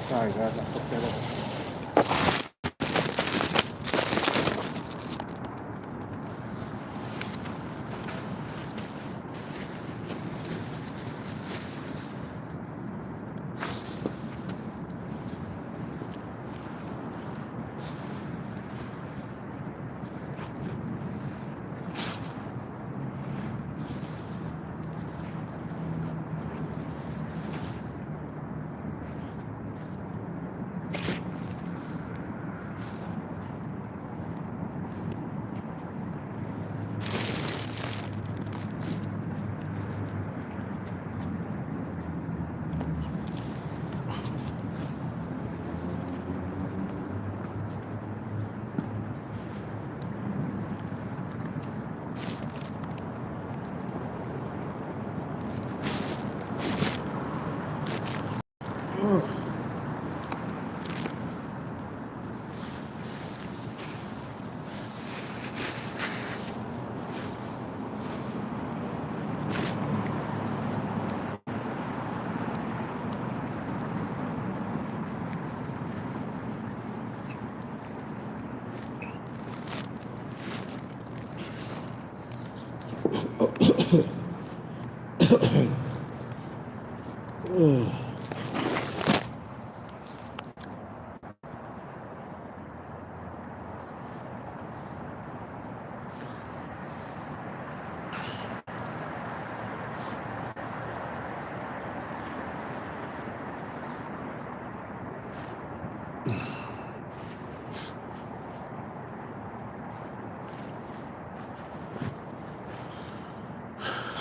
Sorry guys, I fucked that up.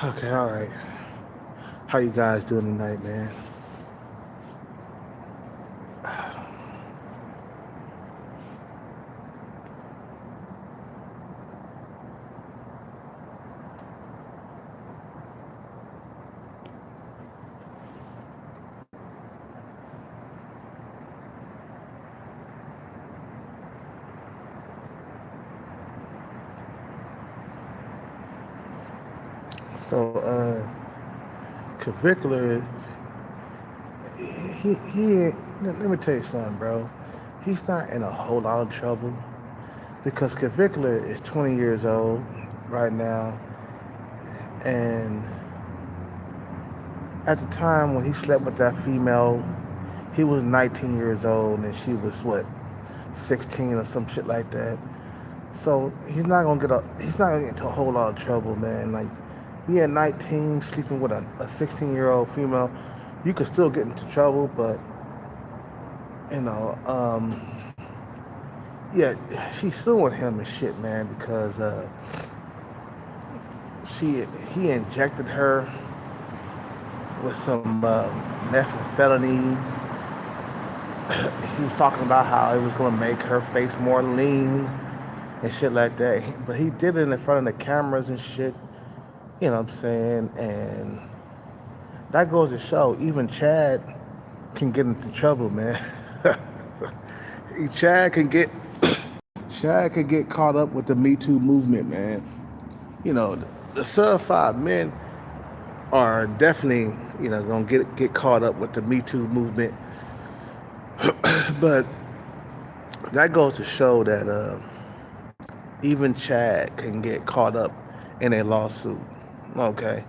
Okay, all right. How you guys doing tonight, man? So, Clavicular, let me tell you something, bro. He's not in a whole lot of trouble because Clavicular is 20 years old right now, and at the time when he slept with that female, he was 19 years old and she was what, 16 or some shit like that. So he's not gonna get into a whole lot of trouble, man. Like being 19, sleeping with a 16-year-old female, you could still get into trouble, but you know, yeah, she's suing him and shit, man, because she he injected her with some methamphetamine. He was talking about how it was gonna make her face more lean and shit like that. But he did it in front of the cameras and shit. You know what I'm saying? And that goes to show even Chad can get into trouble, man. Chad can get Chad can get caught up with the Me Too movement, man. You know, the certified men are definitely, gonna get caught up with the Me Too movement. But that goes to show that even Chad can get caught up in a lawsuit. Okay.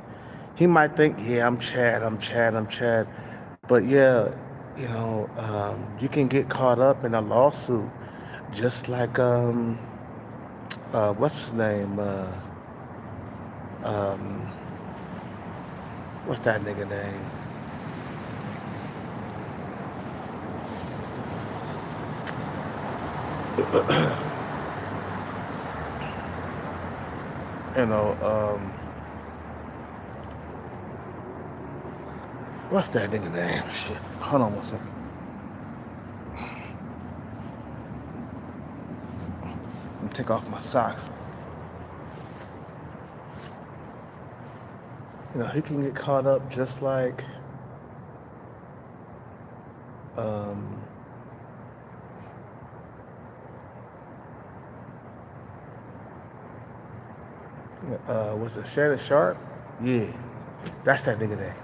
He might think, yeah, I'm Chad. But yeah, you can get caught up in a lawsuit just like, what's his name? Um, what's that nigga name? you know, um, what's that nigga name? Shit. Hold on one second. Let me take off my socks. He can get caught up just like um, what's it, Shannon Sharp? Yeah, that's that nigga name.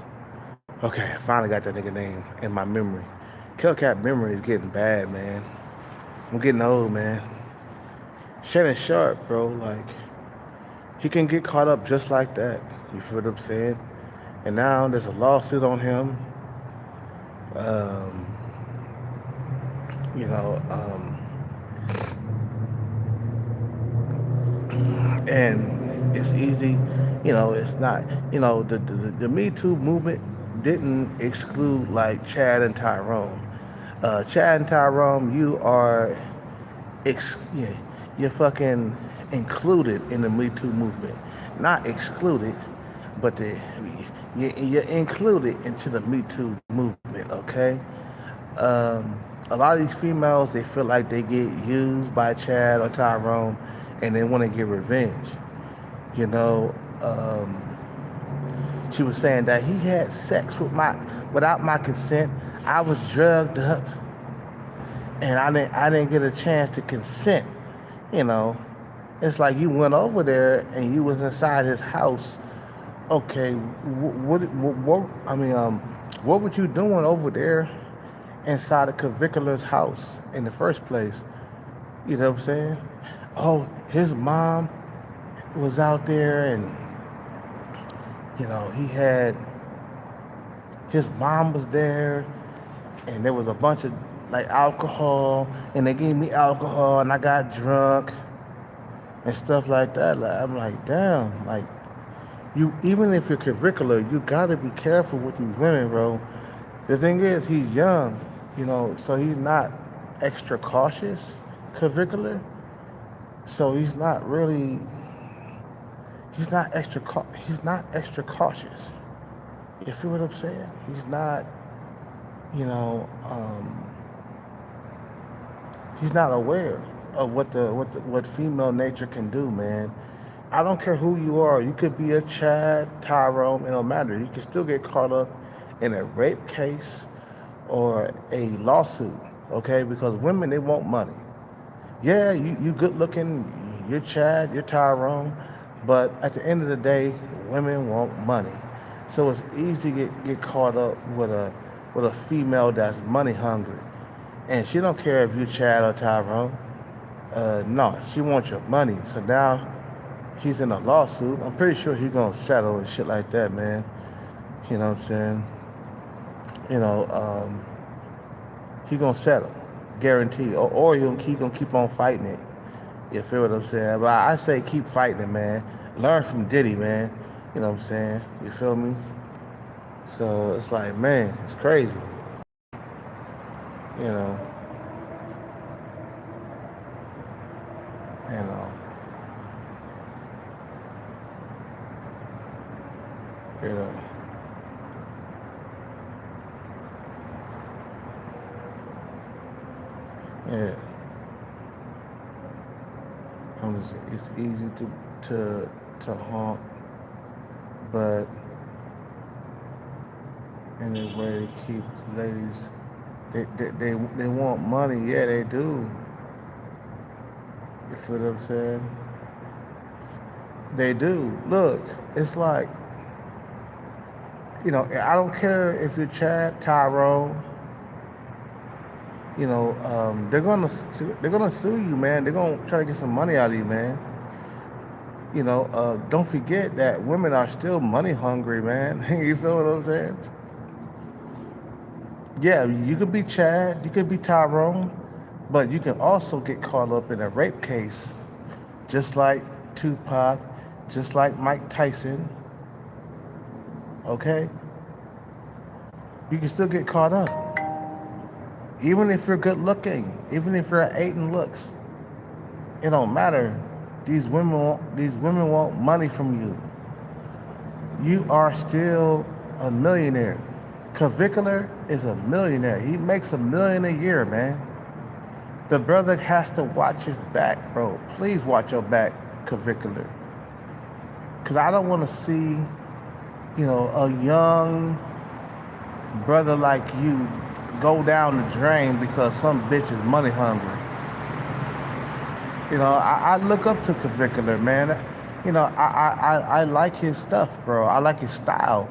Okay, I finally got that nigga name in my memory. Hellcat memory is getting bad, man. I'm getting old, man. Shannon Sharp, bro, like he can get caught up just like that. You feel what I'm saying? And now there's a lawsuit on him. Um, you know, and it's easy. It's not. The Me Too movement didn't exclude like Chad and Tyrone. Chad and Tyrone, yeah, you're fucking included in the Me Too movement, not excluded, but you're included into the Me Too movement. Okay. A lot of these females, they feel like they get used by Chad or Tyrone, and they want to get revenge. You know, she was saying that he had sex without my consent. I was drugged up, and I didn't get a chance to consent. You know, it's like you went over there and you was inside his house. Okay, what were you doing over there inside of Clavicular's house in the first place? You know what I'm saying? Oh, his mom was out there, and he had his mom was there, and there was a bunch of like alcohol, and they gave me alcohol, and I got drunk and stuff like that. Like, I'm like, damn, like you, even if you're curricular, you gotta be careful with these women, bro. The thing is, he's young, so he's not extra cautious, curricular. So he's not extra cautious. You feel what I'm saying? He's not, you know, um, he's not aware of what female nature can do, man. I don't care who you are. You could be a Chad, Tyrone, it don't matter. You can still get caught up in a rape case or a lawsuit, okay? Because women, they want money. Yeah, you good looking, you're Chad, you're Tyrone, but at the end of the day, women want money. So it's easy to get caught up with a female that's money hungry. And she don't care if you Chad or Tyrone. No, she wants your money. So now he's in a lawsuit. I'm pretty sure he's gonna settle and shit like that, man. You know what I'm saying? You know, um, he gonna settle, guarantee, or he gonna keep on fighting it. You feel what I'm saying? But I say keep fighting it, man. Learn from Diddy, man. You know what I'm saying? You feel me? So it's like, man, it's crazy. You know, you know, you know. Yeah, it's easy to honk, but in a way to keep the ladies, they want money. Yeah, they do. You feel what I'm saying? They do. Look, it's like, I don't care if you're Chad, Tyrone. They're gonna sue you, man. They're gonna try to get some money out of you, man. Don't forget that women are still money hungry, man. You feel what I'm saying? Yeah, you could be Chad, you could be Tyrone, but you can also get caught up in a rape case, just like Tupac, just like Mike Tyson. Okay, you can still get caught up, even if you're good looking, even if you're eight in looks. It don't matter. These women want money from you. You are still a millionaire. Clavicular is a millionaire. He makes $1 million a year, man. The brother has to watch his back, bro. Please watch your back, Clavicular. Cause I don't want to see, a young brother like you go down the drain because some bitch is money hungry. I look up to Clavicular, man. I like his stuff, bro. I like his style.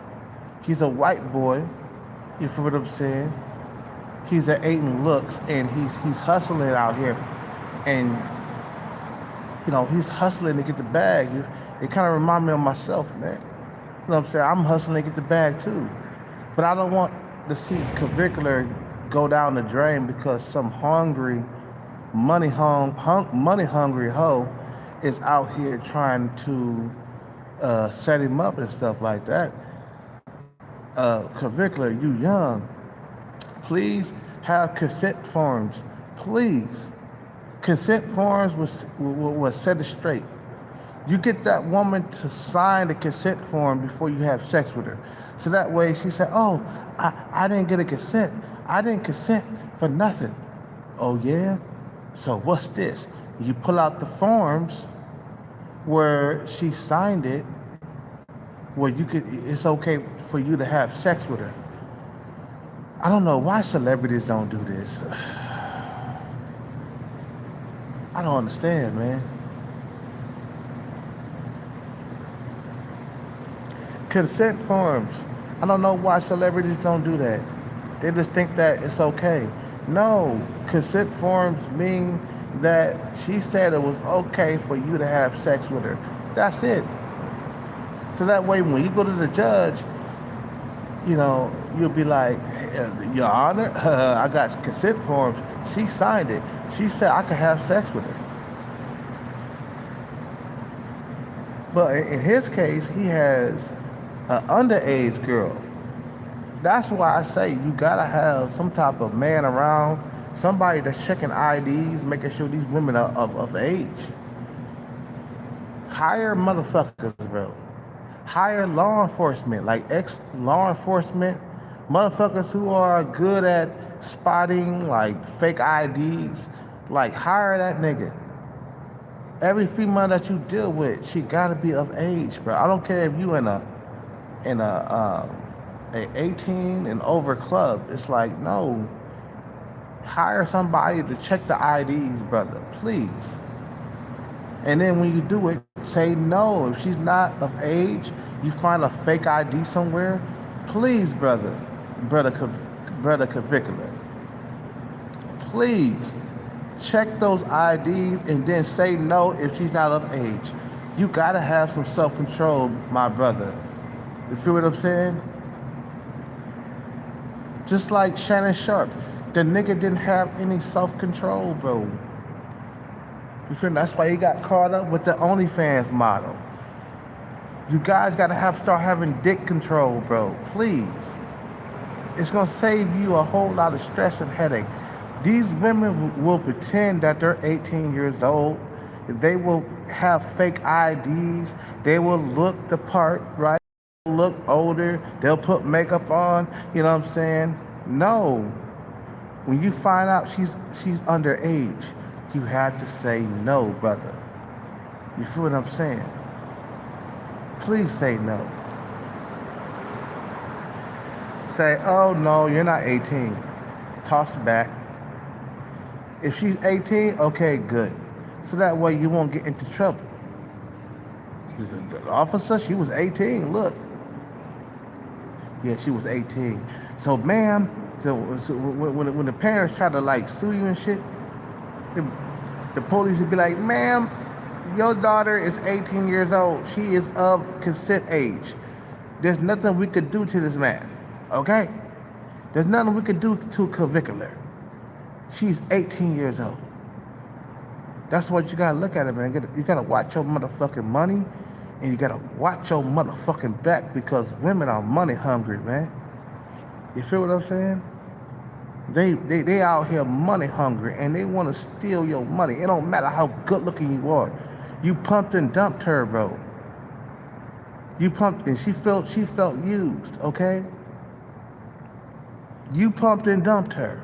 He's a white boy. You feel what I'm saying? He's at Aiden Looks, and he's hustling out here, and he's hustling to get the bag. It kind of reminds me of myself, man. You know what I'm saying? I'm hustling to get the bag too, but I don't want to see Clavicular go down the drain because some hungry, money hungry hoe is out here trying to set him up and stuff like that. Clavicular, you young. Please have consent forms. Please. Consent forms will set it straight. You get that woman to sign the consent form before you have sex with her. So that way she said, oh, I didn't get a consent. I didn't consent for nothing. Oh, yeah? So what's this? You pull out the forms where she signed it, where it's okay for you to have sex with her. I don't know why celebrities don't do this. I don't understand, man. Consent forms. I don't know why celebrities don't do that. They just think that it's okay. No, consent forms mean that she said it was okay for you to have sex with her. That's it. So that way, when you go to the judge, you'll be like, Your Honor, I got consent forms. She signed it. She said I could have sex with her. But in his case, he has an underage girl. That's why I say you gotta have some type of man around, somebody that's checking IDs, making sure these women are of age. Hire motherfuckers, bro. Hire law enforcement, like ex-law enforcement, motherfuckers who are good at spotting like fake IDs. Like hire that nigga. Every female that you deal with, she gotta be of age, bro. I don't care if you in a 18 and over club. It's like, no. Hire somebody to check the IDs, brother, please. And then when you do it, say no. If she's not of age, you find a fake ID somewhere, please, brother Clavicular, please check those IDs and then say no if she's not of age. You gotta have some self-control, my brother. You feel what I'm saying? Just like Shannon Sharp, the nigga didn't have any self-control, bro. You feel me? That's why he got caught up with the OnlyFans model. You guys gotta start having dick control, bro. Please. It's gonna save you a whole lot of stress and headache. These women will pretend that they're 18 years old. They will have fake IDs. They will look the part, right? Look older. They'll put makeup on. You know what I'm saying? No. When you find out she's underage, you have to say no, brother. You feel what I'm saying? Please say no. Say, oh no, you're not 18. Toss it back. If she's 18, okay, good. So that way you won't get into trouble. The officer, she was 18, look. Yeah, she was 18. So, ma'am, so when the parents try to like sue you and shit, the police would be like, ma'am, your daughter is 18 years old. She is of consent age. There's nothing we could do to this man, okay? There's nothing we could do to Clavicular. She's 18 years old. That's what you gotta look at it, man. You gotta watch your motherfucking money, and you gotta watch your motherfucking back because women are money hungry, man. You feel what I'm saying? They out here money hungry, and they want to steal your money. It don't matter how good looking you are. You pumped and dumped her, bro. You pumped, and she felt used, okay? You pumped and dumped her,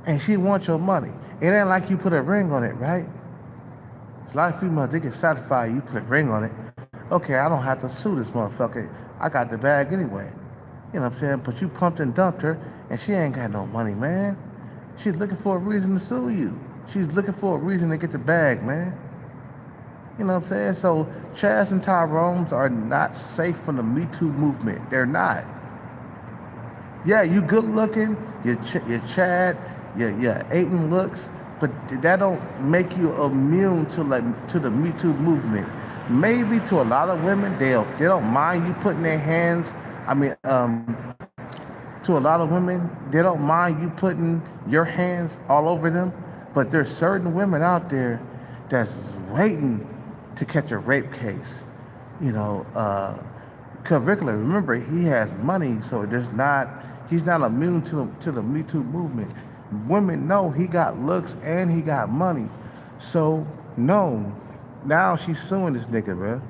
and she wants your money. It ain't like you put a ring on it, right? There's a lot of females, they get satisfied you put a ring on it. Okay, I don't have to sue this motherfucker. I got the bag anyway. You know what I'm saying? But you pumped and dumped her, and she ain't got no money, man. She's looking for a reason to sue you. She's looking for a reason to get the bag, man. You know what I'm saying? So Chaz and Tyrone's are not safe from the Me Too movement. They're not. Yeah, you good looking, you're Chad, your Aiden looks, but that don't make you immune to to the Me Too movement. Maybe to a lot of women, they don't mind you putting their hands. I mean, to a lot of women, they don't mind you putting your hands all over them. But there's certain women out there that's waiting to catch a rape case. You know, Clavicular. Remember, he has money, so he's not immune to the Me Too movement. Women know he got looks and he got money, so no, now she's suing this nigga, bro.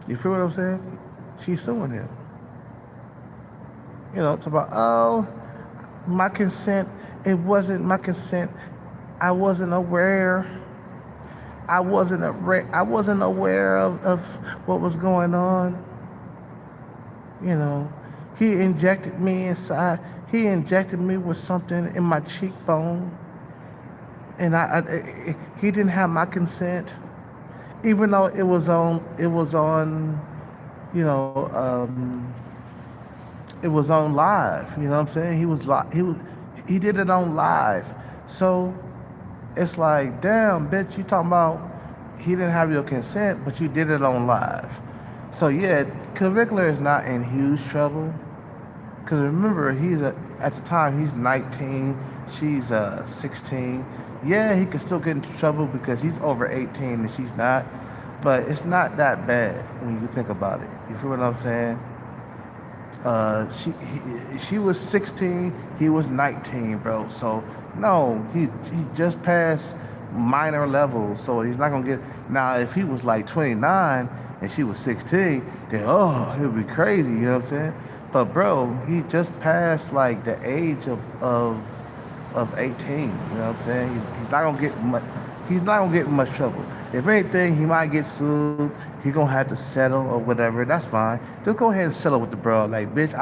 You feel what I'm saying? She's suing him. You know, it's about, oh, my consent. It wasn't my consent. I wasn't aware. I wasn't aware of what was going on. You know, he injected me inside. He injected me with something in my cheekbone, and he didn't have my consent, even though it was on, you know, it was on live. You know what I'm saying? He did it on live. So it's like, damn, bitch, you talking about he didn't have your consent, but you did it on live. So yeah, Clavicular is not in huge trouble. Because remember, at the time, he's 19, she's 16. Yeah, he could still get into trouble because he's over 18 and she's not. But it's not that bad when you think about it. You feel what I'm saying? She was 16, he was 19, bro. So no, he just passed minor levels, so he's not gonna get. Now if he was like 29 and she was 16, then oh, it would be crazy. You know what I'm saying? But bro, he just passed like the age of 18. You know what I'm saying? He's not gonna get much. He's not gonna get in much trouble. If anything, he might get sued. He gonna have to settle or whatever. That's fine. Just go ahead and settle with the bro. Like, bitch,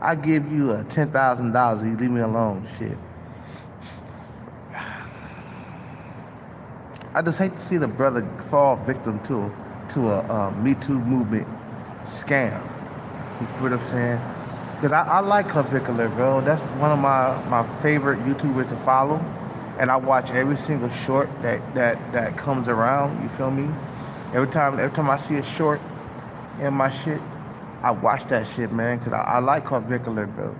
I give you $10,000. You leave me alone. Shit. I just hate to see the brother fall victim to a Me Too movement scam. You feel what I'm saying? Because I like Clavicular, bro. That's one of my favorite YouTubers to follow. And I watch every single short that comes around. You feel me? Every time I see a short in my shit, I watch that shit, man. Because I like Clavicular, bro.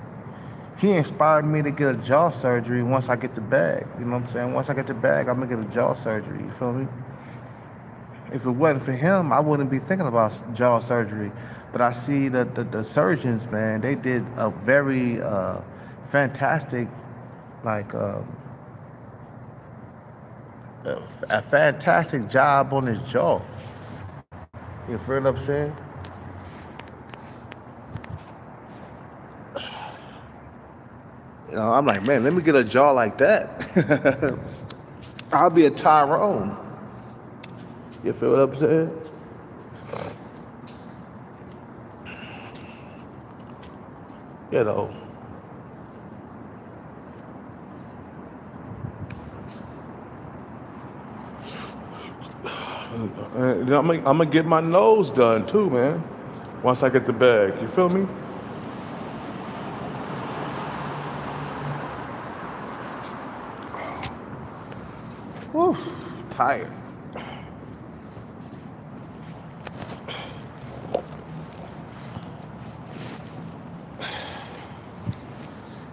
He inspired me to get a jaw surgery once I get the bag. You know what I'm saying? Once I get the bag, I'm going to get a jaw surgery. You feel me? If it wasn't for him, I wouldn't be thinking about jaw surgery. But I see the surgeons, man, they did a very fantastic, like, a fantastic job on his jaw. You feel what I'm saying? You know, I'm like, man, let me get a jaw like that. I'll be a Tyrone. You feel what I'm saying? You know. I'm gonna get my nose done too, man. Once I get the bag, you feel me? Whew, tired.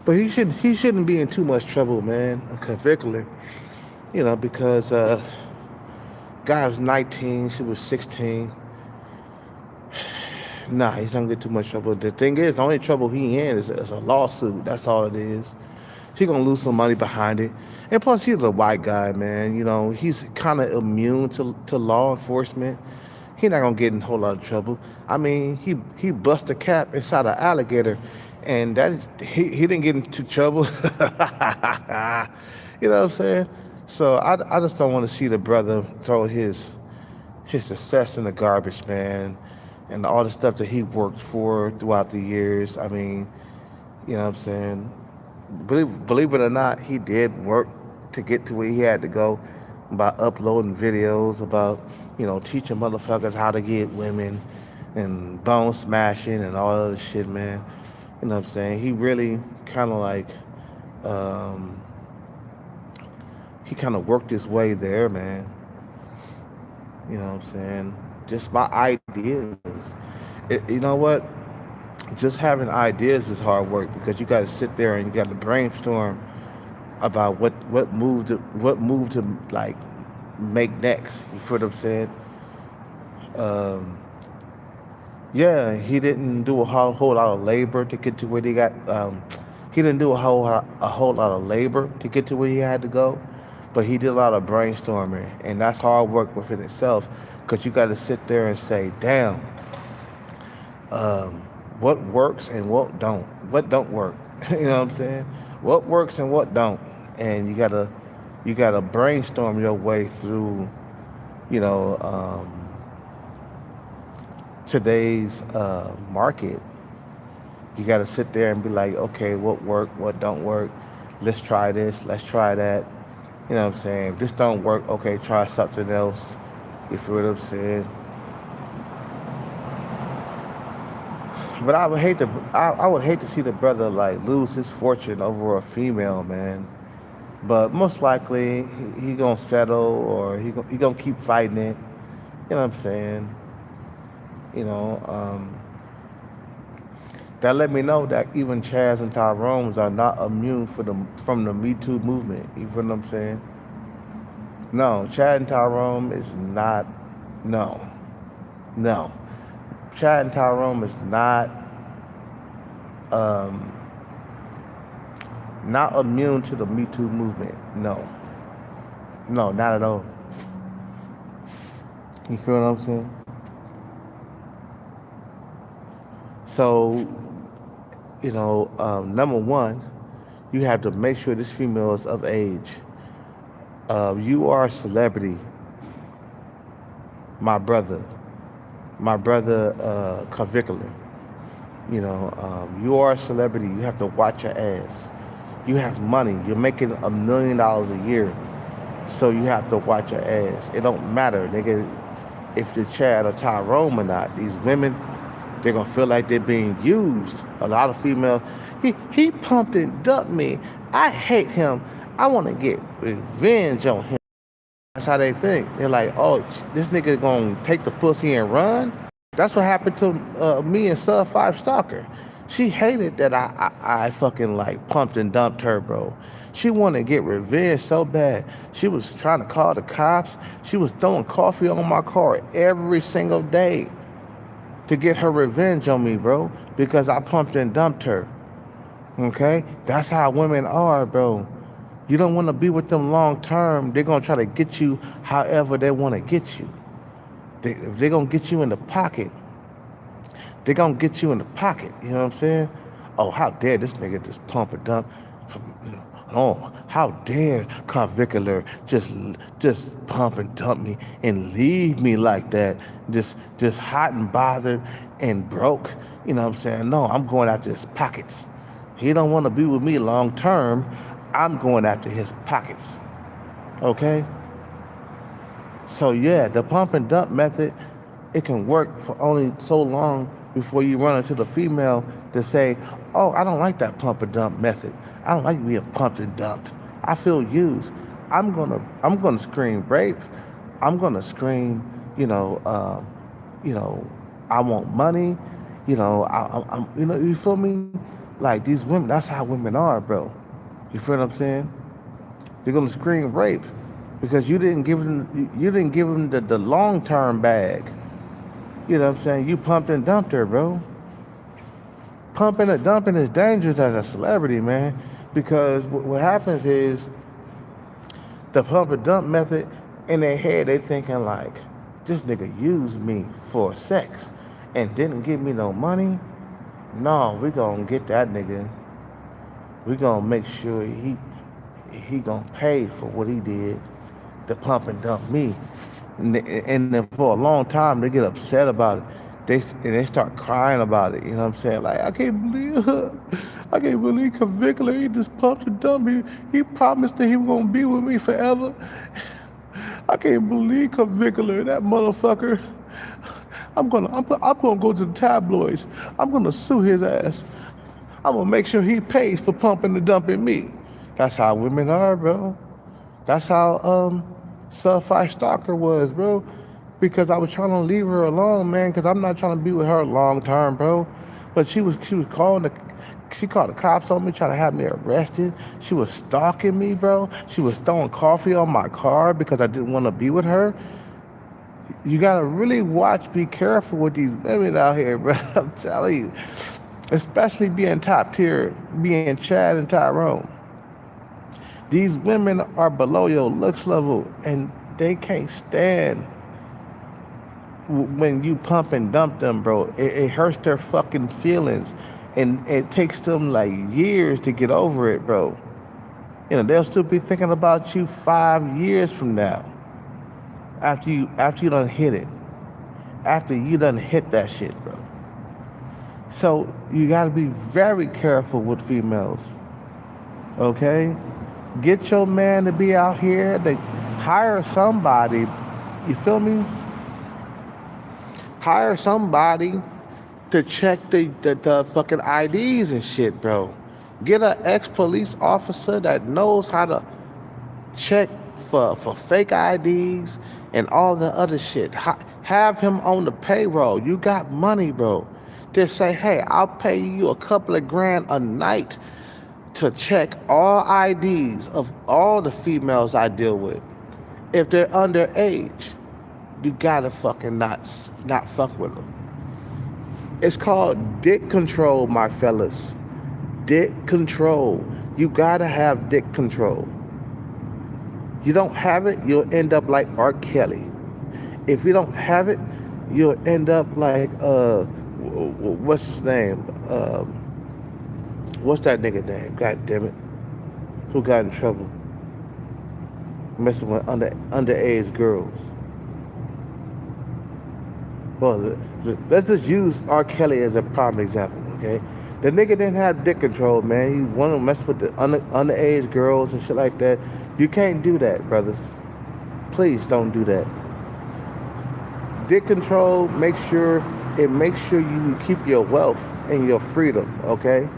But he shouldn't be in too much trouble, man. A Clavicular, you know, because guy was 19, she was 16. Nah, he's not gonna get too much trouble. The thing is, the only trouble he in is a lawsuit. That's all it is. He gonna lose some money behind it. And plus, he's a white guy, man. You know, he's kind of immune to law enforcement. He not gonna get in a whole lot of trouble. I mean, he bust a cap inside an alligator, and he didn't get into trouble. You know what I'm saying? So I just don't want to see the brother throw his success in the garbage, man, and all the stuff that he worked for throughout the years. I mean, you know what I'm saying? Believe it or not, he did work to get to where he had to go by uploading videos about, you know, teaching motherfuckers how to get women and bone smashing and all other shit, man. You know what I'm saying? He really kind of like, um, he kind of worked his way there, man. You know what I'm saying? Just my ideas. You know what? Just having ideas is hard work because you got to sit there and you got to brainstorm about what move to like make next. You feel what I'm saying? Um, yeah, he didn't do a whole lot of labor to get to where he got. He didn't do a whole lot of labor to get to where he had to go, but he did a lot of brainstorming, and that's hard work within itself, because you got to sit there and say, "Damn, um, what works and what don't work." You know what I'm saying? What works and what don't, and you gotta brainstorm your way through. You know, today's market. You got to sit there and be like, okay, what work, what don't work. Let's try this, let's try that. You know what I'm saying? If this don't work, okay, try something else. You feel what I'm saying? But I would hate to see the brother like lose his fortune over a female, man. But most likely he gonna settle, or he gonna keep fighting it. You know what I'm saying? You know, that let me know that even Chaz and Tyrone's are not immune from the Me Too movement. You feel what I'm saying? No, Chad and Tyrone is not. No, no. Chad and Tyrone is um, not immune to the Me Too movement. No, no, not at all. You feel what I'm saying? So, number one, you have to make sure this female is of age. You are a celebrity, my brother. My brother, Clavicular. You are a celebrity. You have to watch your ass. You have money. You're making $1 million a year, so you have to watch your ass. It don't matter, nigga, if you're Chad or Tyrone or not. These women, they're gonna feel like they're being used. A lot of females, he pumped and dumped me. I hate him. I want to get revenge on him. That's how they think. They're like, oh, this nigga gonna take the pussy and run. That's what happened to me and Sub Five Stalker. She hated that I fucking like pumped and dumped her, bro. She wanted to get revenge so bad. She was trying to call the cops. She was throwing coffee on my car every single day to get her revenge on me, bro, because I pumped and dumped her. Okay? That's how women are, bro. You don't want to be with them long term. They're going to try to get you however they want to get you. If they're going to get you in the pocket, they're going to get you in the pocket. You know what I'm saying? Oh, how dare this nigga just pump and dump from, oh, how dare Clavicular just pump and dump me and leave me like that, just hot and bothered and broke. You know what I'm saying? No, I'm going after his pockets. He don't want to be with me long term. I'm going after his pockets. Okay? So yeah, the pump and dump method, it can work for only so long before you run into the female to say, "Oh, I don't like that pump and dump method. I don't like being pumped and dumped. I feel used. I'm gonna scream rape. I'm gonna scream, you know, um, you know, I want money. You feel me? Like these women, that's how women are, bro. You feel what I'm saying? They're gonna scream rape because you didn't give them the long term bag. You know what I'm saying? You pumped and dumped her, bro. Pumping and dumping is dangerous as a celebrity, man, because what happens is the pump and dump method, in their head they thinking like, this nigga used me for sex and didn't give me no money. No, we gonna get that nigga. We gonna make sure he gonna pay for what he did to pump and dump me. And then for a long time they get upset about it. They start crying about it. You know what I'm saying? Like, I can't believe Cavicular, he just pumped and dumped me. He promised that he was gonna be with me forever. I can't believe Cavicular, that motherfucker. I'm gonna go to the tabloids. I'm gonna sue his ass. I'm gonna make sure he pays for pumping and dumping me. That's how women are, bro. That's how Sub-Fi Stalker was, bro. Because I was trying to leave her alone, man, because I'm not trying to be with her long term, bro. But she was calling she called the cops on me, trying to have me arrested. She was stalking me, bro. She was throwing coffee on my car because I didn't want to be with her. You gotta really watch, be careful with these women out here, bro. I'm telling you. Especially being top tier, being Chad and Tyrone. These women are below your looks level and they can't stand when you pump and dump them, bro. It hurts their fucking feelings. And it takes them like years to get over it, bro. You know, they'll still be thinking about you 5 years from now. After you done hit it. After you done hit that shit, bro. So you gotta be very careful with females. Okay? Get your man to be out here. They hire somebody. You feel me? Hire somebody to check the fucking IDs and shit, bro. Get an ex-police officer that knows how to check for fake IDs and all the other shit. Have him on the payroll. You got money, bro. Just say, hey, I'll pay you a couple of grand a night to check all IDs of all the females I deal with. If they're underage, you gotta fucking not fuck with them. It's called dick control, my fellas. Dick control. You gotta have dick control. You don't have it, you'll end up like R. Kelly. If you don't have it, you'll end up like what's his name? What's that nigga name? God damn it. Who got in trouble? Messing with underage girls. Well, let's just use R. Kelly as a prime example, okay? The nigga didn't have dick control, man. He wanted to mess with the underage girls and shit like that. You can't do that, brothers. Please don't do that. Dick control makes sure you keep your wealth and your freedom, okay?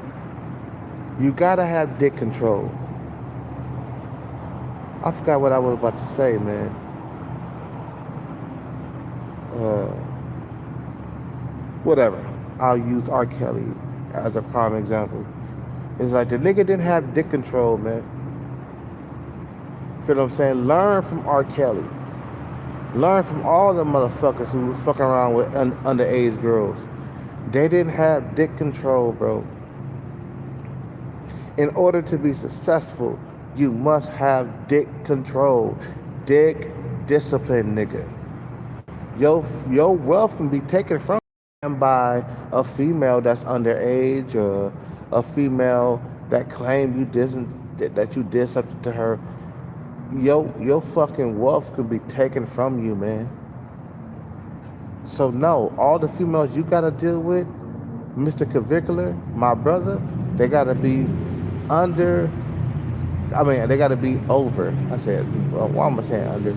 You gotta have dick control. I forgot what I was about to say, man. Whatever. I'll use R. Kelly as a prime example. It's like the nigga didn't have dick control, man. Feel what I'm saying? Learn from R. Kelly. Learn from all the motherfuckers who was fucking around with underage girls. They didn't have dick control, bro. In order to be successful, you must have dick control. Dick discipline, nigga. Your wealth can be taken from you by a female that's underage or a female that claimed that you did something to her. Your fucking wealth could be taken from you, man. So no, all the females you gotta deal with, Mr. Clavicular, my brother, they gotta be they gotta be over. I said, well, why am I saying under?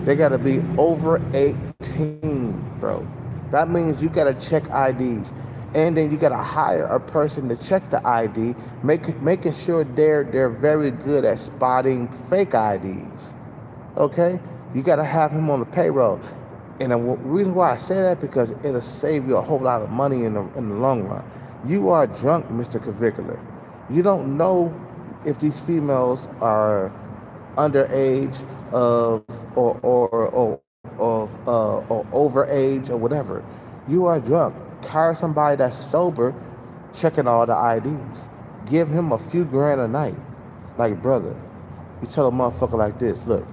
They gotta be over 18, bro. That means you gotta check IDs. And then you gotta hire a person to check the ID, making sure they're very good at spotting fake IDs. Okay? You gotta have him on the payroll. And the reason why I say that, because it'll save you a whole lot of money in the long run. You are drunk, Mr. Clavicular. You don't know if these females are underage or overage or whatever. You are drunk. Hire somebody that's sober, checking all the IDs. Give him a few grand a night. Like, brother, you tell a motherfucker like this, look,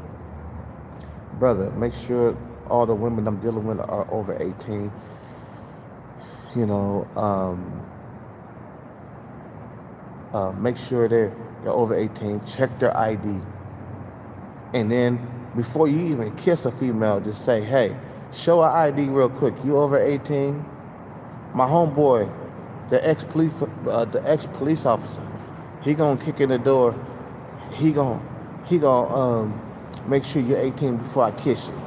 brother, make sure all the women I'm dealing with are over 18. You know, make sure they're over 18. Check their ID. And then before you even kiss a female, just say, hey, show her ID real quick. You over 18? My homeboy, the ex-police officer, he gonna kick in the door. He gonna make sure you're 18 before I kiss you.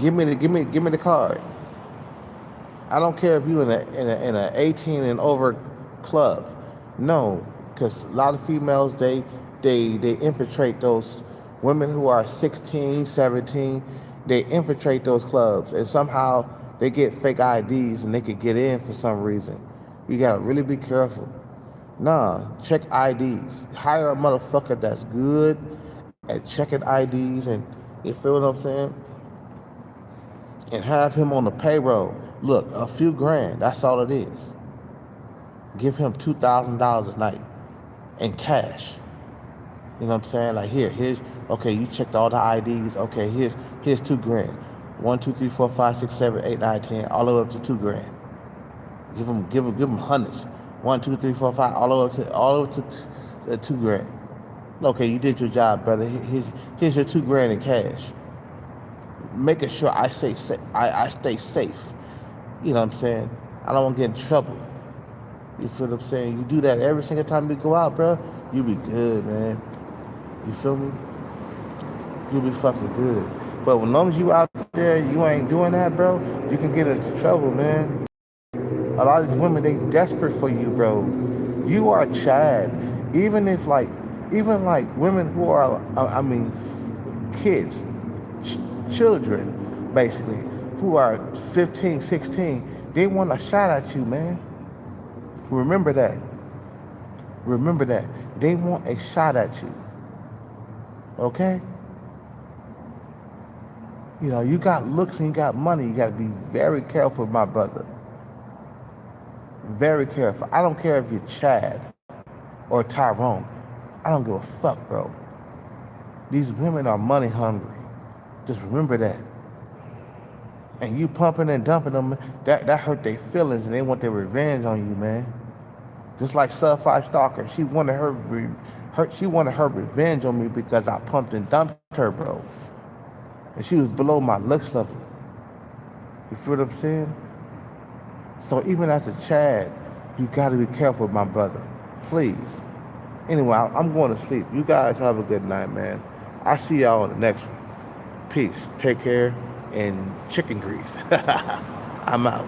Give me the card. I don't care if you in a 18 and over club. No, because a lot of females, they infiltrate those women who are 16, 17. They infiltrate those clubs, and somehow they get fake IDs and they could get in for some reason. You gotta really be careful. Nah, check IDs. Hire a motherfucker that's good at checking IDs, and you feel what I'm saying? And have him on the payroll. Look, a few grand, that's all it is. Give him $2,000 a night in cash. You know what I'm saying? Like here's okay, you checked all the IDs. Okay, here's 2 grand. 1, 2, 3, 4, 5, 6, 7, 8, 9, 10, all the way up to 2 grand. Give him hundreds. 1, 2, 3, 4, 5, all over to 2 grand. Okay, you did your job, brother. Here's your 2 grand in cash. Making sure I stay safe. You know what I'm saying? I don't want to get in trouble. You feel what I'm saying? You do that every single time you go out, bro. You be good, man. You feel me? You'll be fucking good. But as long as you out there, you ain't doing that, bro, you can get into trouble, man. A lot of these women, they desperate for you, bro. You are Chad. Even like women who are, kids, children, basically, who are 15, 16, they want a shot at you, man. Remember that. Remember that. They want a shot at you. Okay? You know, you got looks and you got money. You got to be very careful, my brother. Very careful. I don't care if you're Chad or Tyrone. I don't give a fuck, bro. These women are money hungry. Just remember that. And you pumping and dumping them, that hurt their feelings and they want their revenge on you, man. Just like Sub 5 Stalker. She wanted her revenge on me because I pumped and dumped her, bro. And she was below my looks level. You feel what I'm saying? So even as a Chad, you gotta be careful, my brother. Please. Anyway, I'm going to sleep. You guys have a good night, man. I'll see y'all on the next one. Peace. Take care. And chicken grease. I'm out.